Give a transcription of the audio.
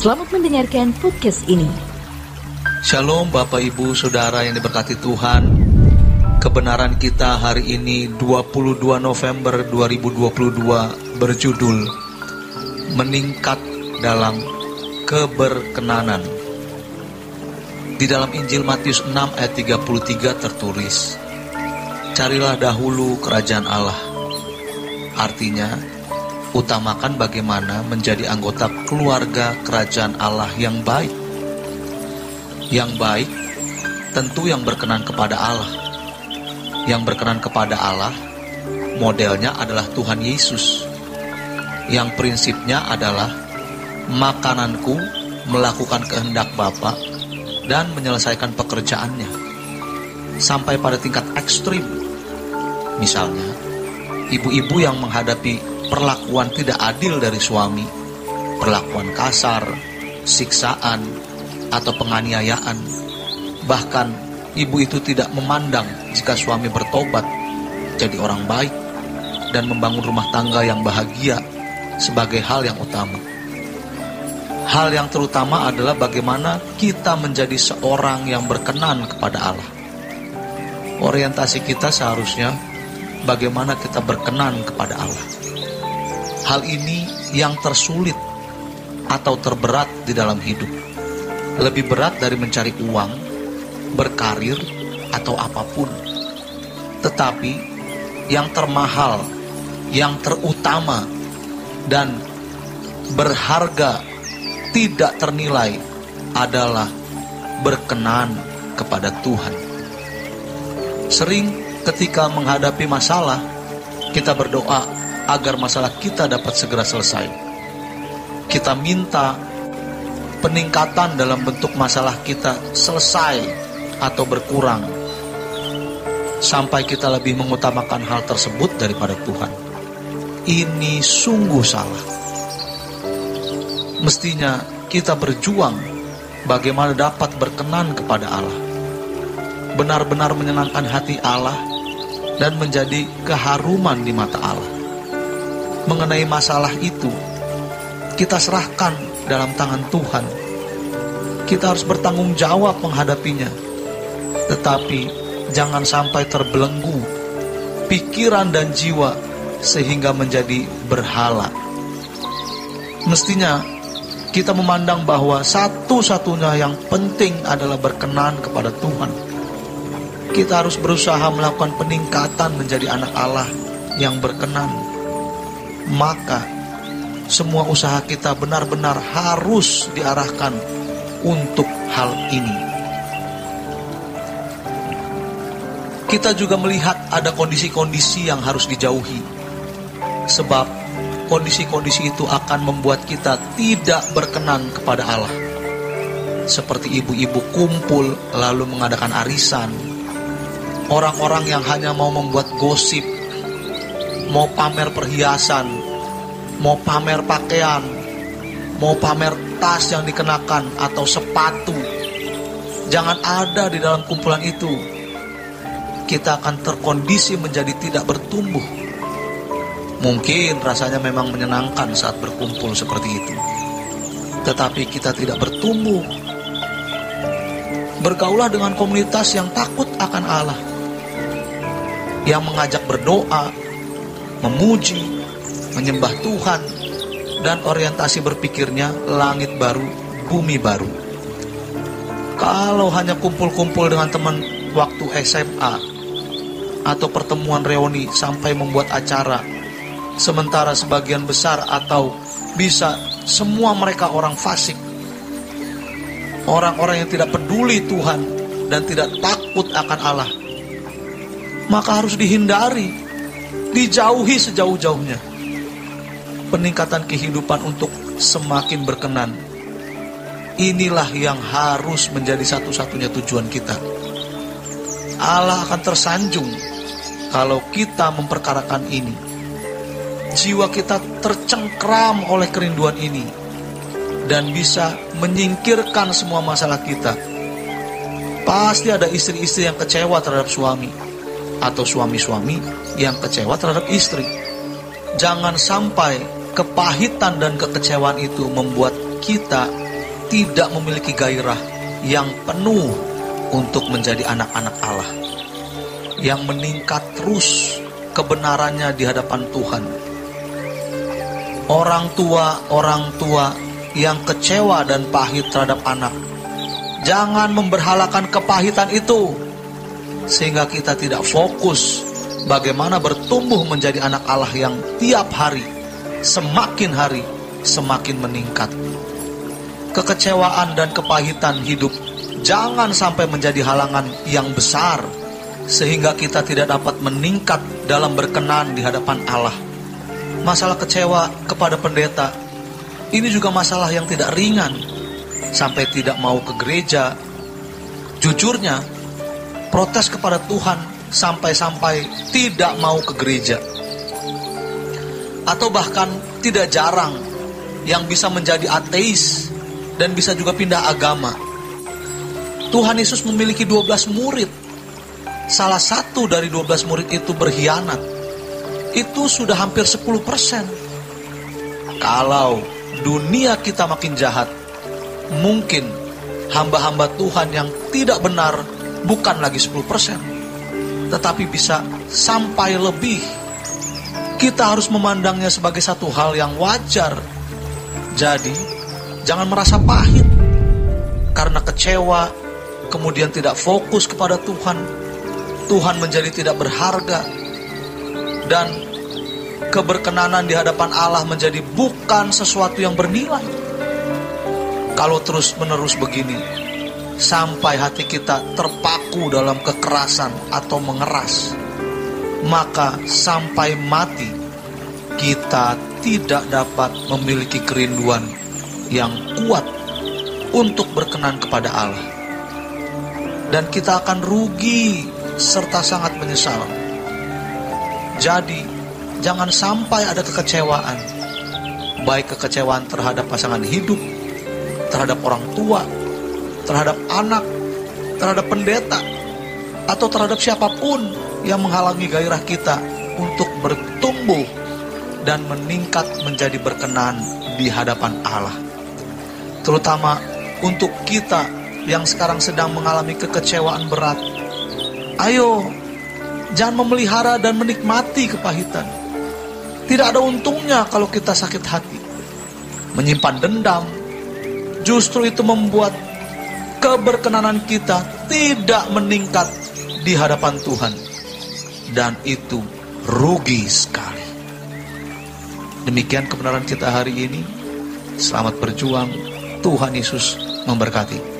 Selamat mendengarkan podcast ini. Shalom Bapak Ibu Saudara yang diberkati Tuhan. Kebenaran kita hari ini 22 November 2022 berjudul Meningkat dalam Keberkenanan. Di dalam Injil Matius 6 ayat 33 tertulis, carilah dahulu kerajaan Allah. Artinya, utamakan bagaimana menjadi anggota keluarga kerajaan Allah yang baik. Yang baik tentu yang berkenan kepada Allah. Yang berkenan kepada Allah, modelnya adalah Tuhan Yesus. Yang prinsipnya adalah makananku melakukan kehendak Bapa dan menyelesaikan pekerjaannya. Sampai pada tingkat ekstrim. Misalnya, ibu-ibu yang menghadapi perlakuan tidak adil dari suami, perlakuan kasar, siksaan, atau penganiayaan. Bahkan ibu itu tidak memandang jika suami bertobat jadi orang baik dan membangun rumah tangga yang bahagia sebagai hal yang utama. Hal yang terutama adalah bagaimana kita menjadi seorang yang berkenan kepada Allah. Orientasi kita seharusnya bagaimana kita berkenan kepada Allah. Hal ini yang tersulit atau terberat di dalam hidup. Lebih berat dari mencari uang, berkarir, atau apapun. Tetapi yang termahal, yang terutama, dan berharga tidak ternilai adalah berkenan kepada Tuhan. Sering ketika menghadapi masalah, kita berdoa agar masalah kita dapat segera selesai. Kita minta peningkatan dalam bentuk masalah kita selesai atau berkurang, sampai kita lebih mengutamakan hal tersebut daripada Tuhan. Ini sungguh salah. Mestinya kita berjuang bagaimana dapat berkenan kepada Allah, benar-benar menyenangkan hati Allah dan menjadi keharuman di mata Allah. Mengenai masalah itu, kita serahkan dalam tangan Tuhan. Kita harus bertanggung jawab menghadapinya. Tetapi jangan sampai terbelenggu pikiran dan jiwa sehingga menjadi berhala. Mestinya kita memandang bahwa satu-satunya yang penting adalah berkenan kepada Tuhan. Kita harus berusaha melakukan peningkatan menjadi anak Allah yang berkenan. Maka semua usaha kita benar-benar harus diarahkan untuk hal ini. Kita juga melihat ada kondisi-kondisi yang harus dijauhi, sebab kondisi-kondisi itu akan membuat kita tidak berkenan kepada Allah. Seperti ibu-ibu kumpul lalu mengadakan arisan, orang-orang yang hanya mau membuat gosip, mau pamer perhiasan, mau pamer pakaian, mau pamer tas yang dikenakan atau sepatu. Jangan ada di dalam kumpulan itu. Kita akan terkondisi menjadi tidak bertumbuh. Mungkin rasanya memang menyenangkan saat berkumpul seperti itu, tetapi kita tidak bertumbuh. Bergaulah dengan komunitas yang takut akan Allah, yang mengajak berdoa, memuji, menyembah Tuhan, dan orientasi berpikirnya langit baru, bumi baru. Kalau hanya kumpul-kumpul dengan teman waktu SMA atau pertemuan reuni sampai membuat acara, sementara sebagian besar atau bisa semua mereka orang fasik, orang-orang yang tidak peduli Tuhan dan tidak takut akan Allah, maka harus dihindari, dijauhi sejauh-jauhnya. Peningkatan kehidupan untuk semakin berkenan, inilah yang harus menjadi satu-satunya tujuan kita. Allah akan tersanjung kalau kita memperkarakan ini. Jiwa kita tercengkram oleh kerinduan ini dan bisa menyingkirkan semua masalah kita. Pasti ada istri-istri yang kecewa terhadap suami, atau suami-suami yang kecewa terhadap istri. Jangan sampai kepahitan dan kekecewaan itu membuat kita tidak memiliki gairah yang penuh untuk menjadi anak-anak Allah, yang meningkat terus kebenarannya di hadapan Tuhan. Orang tua yang kecewa dan pahit terhadap anak, jangan memberhalakan kepahitan itu, sehingga kita tidak fokus bagaimana bertumbuh menjadi anak Allah yang tiap hari, semakin hari, semakin meningkat. Kekecewaan dan kepahitan hidup jangan sampai menjadi halangan yang besar, sehingga kita tidak dapat meningkat dalam berkenan di hadapan Allah. Masalah kecewa kepada pendeta, ini juga masalah yang tidak ringan, sampai tidak mau ke gereja. Jujurnya, protes kepada Tuhan sampai-sampai tidak mau ke gereja. Atau bahkan tidak jarang yang bisa menjadi ateis dan bisa juga pindah agama. Tuhan Yesus memiliki 12 murid. Salah satu dari 12 murid itu berkhianat. Itu sudah hampir 10%. Kalau dunia kita makin jahat, mungkin hamba-hamba Tuhan yang tidak benar bukan lagi 10%, tetapi bisa sampai lebih. Kita harus memandangnya sebagai satu hal yang wajar. Jadi, jangan merasa pahit karena kecewa, kemudian tidak fokus kepada Tuhan. Tuhan menjadi tidak berharga, dan keberkenanan di hadapan Allah menjadi bukan sesuatu yang bernilai. Kalau terus-menerus begini, sampai hati kita terpaku dalam kekerasan atau mengeras, maka sampai mati kita tidak dapat memiliki kerinduan yang kuat untuk berkenan kepada Allah. Dan kita akan rugi serta sangat menyesal. Jadi, jangan sampai ada kekecewaan, baik kekecewaan terhadap pasangan hidup, terhadap orang tua, terhadap anak, terhadap pendeta, atau terhadap siapapun yang menghalangi gairah kita untuk bertumbuh dan meningkat menjadi berkenan di hadapan Allah. Terutama untuk kita yang sekarang sedang mengalami kekecewaan berat. Ayo, jangan memelihara dan menikmati kepahitan. Tidak ada untungnya kalau kita sakit hati. Menyimpan dendam, justru itu membuat keberkenanan kita tidak meningkat di hadapan Tuhan. Dan itu rugi sekali. Demikian kebenaran kita hari ini. Selamat berjuang. Tuhan Yesus memberkati.